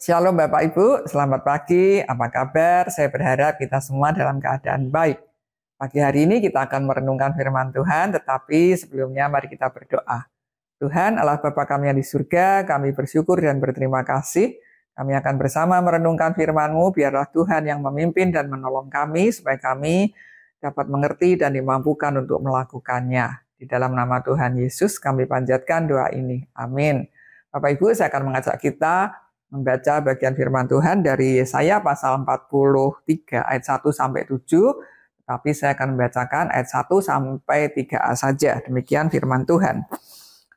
Shalom Bapak Ibu, selamat pagi, apa kabar? Saya berharap kita semua dalam keadaan baik. Pagi hari ini kita akan merenungkan firman Tuhan, tetapi sebelumnya mari kita berdoa. Tuhan Allah Bapa kami yang di surga, kami bersyukur dan berterima kasih. Kami akan bersama merenungkan firman-Mu, biarlah Tuhan yang memimpin dan menolong kami, supaya kami dapat mengerti dan dimampukan untuk melakukannya. Di dalam nama Tuhan Yesus kami panjatkan doa ini. Amin. Bapak Ibu, saya akan mengajak kita membaca bagian firman Tuhan dari Yesaya pasal 43 ayat 1 sampai 7, tapi saya akan membacakan ayat 1 sampai 3a saja. Demikian firman Tuhan.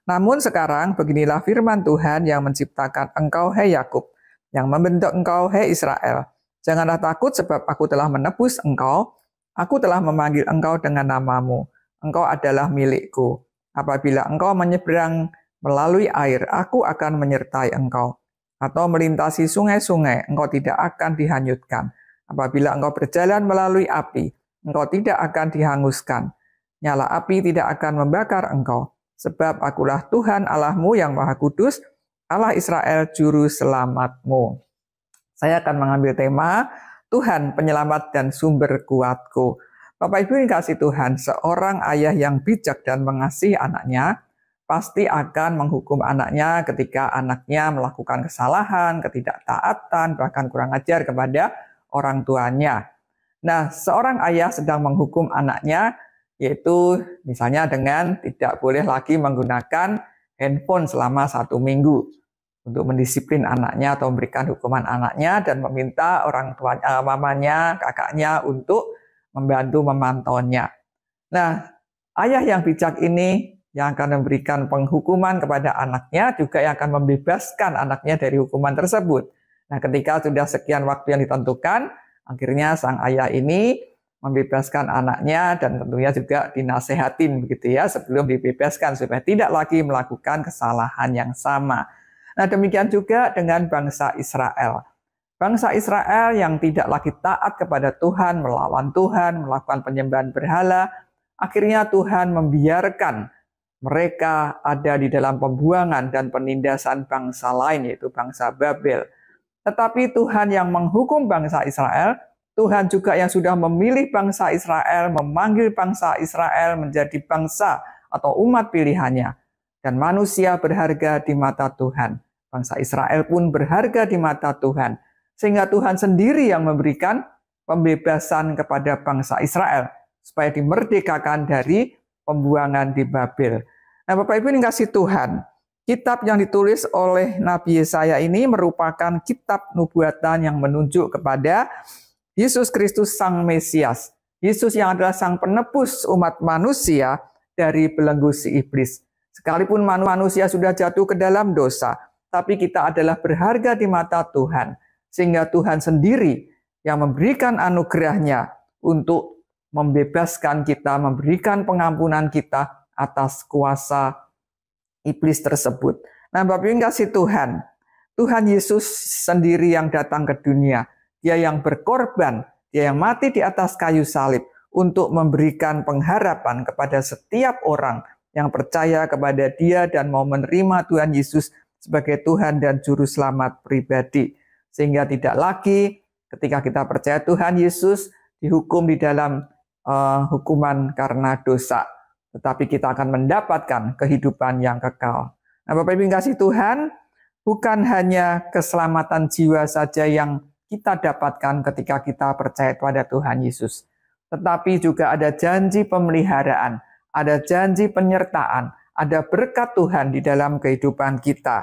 Namun sekarang beginilah firman Tuhan yang menciptakan engkau hai Yakub, yang membentuk engkau hai Israel. Janganlah takut sebab aku telah menebus engkau, aku telah memanggil engkau dengan namamu. Engkau adalah milikku. Apabila engkau menyeberang melalui air, aku akan menyertai engkau. Atau melintasi sungai-sungai, engkau tidak akan dihanyutkan. Apabila engkau berjalan melalui api, engkau tidak akan dihanguskan. Nyala api tidak akan membakar engkau. Sebab akulah Tuhan Allahmu yang Maha Kudus, Allah Israel Juru Selamatmu. Saya akan mengambil tema, Tuhan penyelamat dan sumber kuatku. Bapak Ibu yang kasih Tuhan, seorang ayah yang bijak dan mengasihi anaknya, pasti akan menghukum anaknya ketika anaknya melakukan kesalahan, ketidaktaatan, bahkan kurang ajar kepada orang tuanya. Nah, seorang ayah sedang menghukum anaknya, yaitu misalnya dengan tidak boleh lagi menggunakan handphone selama 1 minggu untuk mendisiplin anaknya atau memberikan hukuman anaknya dan meminta orang tuanya, mamanya, kakaknya untuk membantu memantaunya. Nah, ayah yang bijak ini yang akan memberikan penghukuman kepada anaknya, juga yang akan membebaskan anaknya dari hukuman tersebut. Nah, ketika sudah sekian waktu yang ditentukan, akhirnya sang ayah ini membebaskan anaknya dan tentunya juga dinasehatin begitu ya, sebelum dibebaskan supaya tidak lagi melakukan kesalahan yang sama. Nah, demikian juga dengan bangsa Israel. Bangsa Israel yang tidak lagi taat kepada Tuhan, melawan Tuhan, melakukan penyembahan berhala, akhirnya Tuhan membiarkan mereka ada di dalam pembuangan dan penindasan bangsa lain, yaitu bangsa Babel. Tetapi Tuhan yang menghukum bangsa Israel, Tuhan juga yang sudah memilih bangsa Israel, memanggil bangsa Israel menjadi bangsa atau umat pilihannya. Dan manusia berharga di mata Tuhan. Bangsa Israel pun berharga di mata Tuhan. Sehingga Tuhan sendiri yang memberikan pembebasan kepada bangsa Israel, supaya dimerdekakan dari pembuangan di Babel. Nah, Bapak Ibu yang kasih Tuhan, kitab yang ditulis oleh Nabi Yesaya ini merupakan kitab nubuatan yang menunjuk kepada Yesus Kristus Sang Mesias. Yesus yang adalah Sang Penebus umat manusia dari belenggu si iblis. Sekalipun manusia sudah jatuh ke dalam dosa, tapi kita adalah berharga di mata Tuhan. Sehingga Tuhan sendiri yang memberikan anugerahnya untuk membebaskan kita, memberikan pengampunan kita atas kuasa iblis tersebut. Nah, Bapak Ibu kasih Tuhan, Tuhan Yesus sendiri yang datang ke dunia. Dia yang berkorban, dia yang mati di atas kayu salib untuk memberikan pengharapan kepada setiap orang yang percaya kepada dia dan mau menerima Tuhan Yesus sebagai Tuhan dan Juru Selamat pribadi. Sehingga tidak lagi ketika kita percaya Tuhan Yesus dihukum di dalam hukuman karena dosa, tetapi kita akan mendapatkan kehidupan yang kekal. Nah, Bapak Ibu yang kasih Tuhan, bukan hanya keselamatan jiwa saja yang kita dapatkan ketika kita percaya pada Tuhan Yesus, tetapi juga ada janji pemeliharaan, ada janji penyertaan, ada berkat Tuhan di dalam kehidupan kita.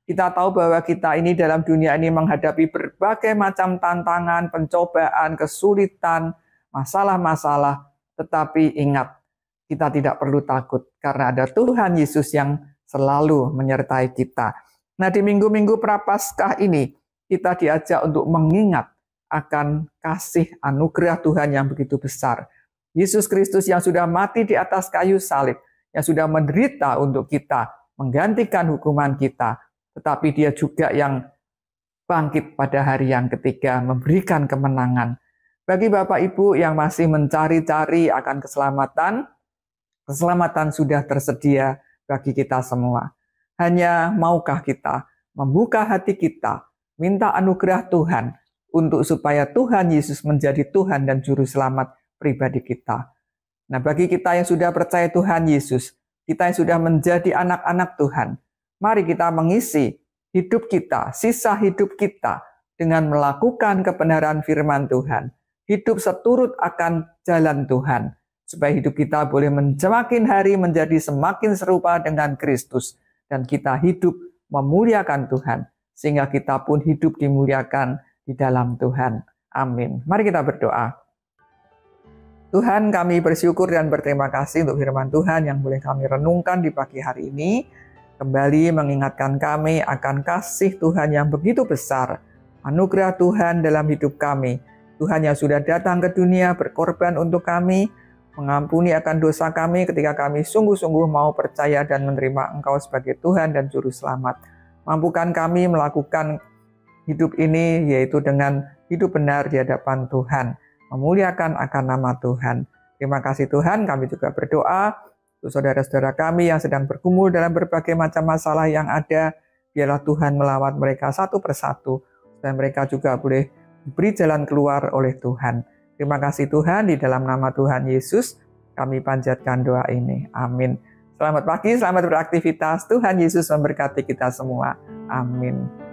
Kita tahu bahwa kita ini dalam dunia ini menghadapi berbagai macam tantangan, pencobaan, kesulitan, masalah-masalah, tetapi ingat, kita tidak perlu takut karena ada Tuhan Yesus yang selalu menyertai kita. Nah, di minggu-minggu Prapaskah ini, kita diajak untuk mengingat akan kasih anugerah Tuhan yang begitu besar. Yesus Kristus yang sudah mati di atas kayu salib, yang sudah menderita untuk kita, menggantikan hukuman kita, tetapi Dia juga yang bangkit pada hari yang ketiga, memberikan kemenangan. Bagi Bapak Ibu yang masih mencari-cari akan keselamatan, keselamatan sudah tersedia bagi kita semua. Hanya maukah kita membuka hati kita, minta anugerah Tuhan untuk supaya Tuhan Yesus menjadi Tuhan dan Juru Selamat pribadi kita. Nah, bagi kita yang sudah percaya Tuhan Yesus, kita yang sudah menjadi anak-anak Tuhan, mari kita mengisi hidup kita, sisa hidup kita dengan melakukan kebenaran firman Tuhan. Hidup seturut akan jalan Tuhan, supaya hidup kita boleh semakin hari menjadi semakin serupa dengan Kristus, dan kita hidup memuliakan Tuhan, sehingga kita pun hidup dimuliakan di dalam Tuhan. Amin. Mari kita berdoa. Tuhan, kami bersyukur dan berterima kasih untuk firman Tuhan yang boleh kami renungkan di pagi hari ini. Kembali mengingatkan kami akan kasih Tuhan yang begitu besar, anugerah Tuhan dalam hidup kami. Tuhan yang sudah datang ke dunia berkorban untuk kami, mengampuni akan dosa kami ketika kami sungguh-sungguh mau percaya dan menerima Engkau sebagai Tuhan dan Juru Selamat. Mampukan kami melakukan hidup ini, yaitu dengan hidup benar di hadapan Tuhan, memuliakan akan nama Tuhan. Terima kasih Tuhan, kami juga berdoa untuk saudara-saudara kami yang sedang bergumul dalam berbagai macam masalah yang ada. Biarlah Tuhan melawat mereka satu persatu, supaya mereka juga boleh diberi jalan keluar oleh Tuhan. Terima kasih Tuhan, di dalam nama Tuhan Yesus kami panjatkan doa ini. Amin. Selamat pagi, selamat beraktivitas. Tuhan Yesus memberkati kita semua. Amin.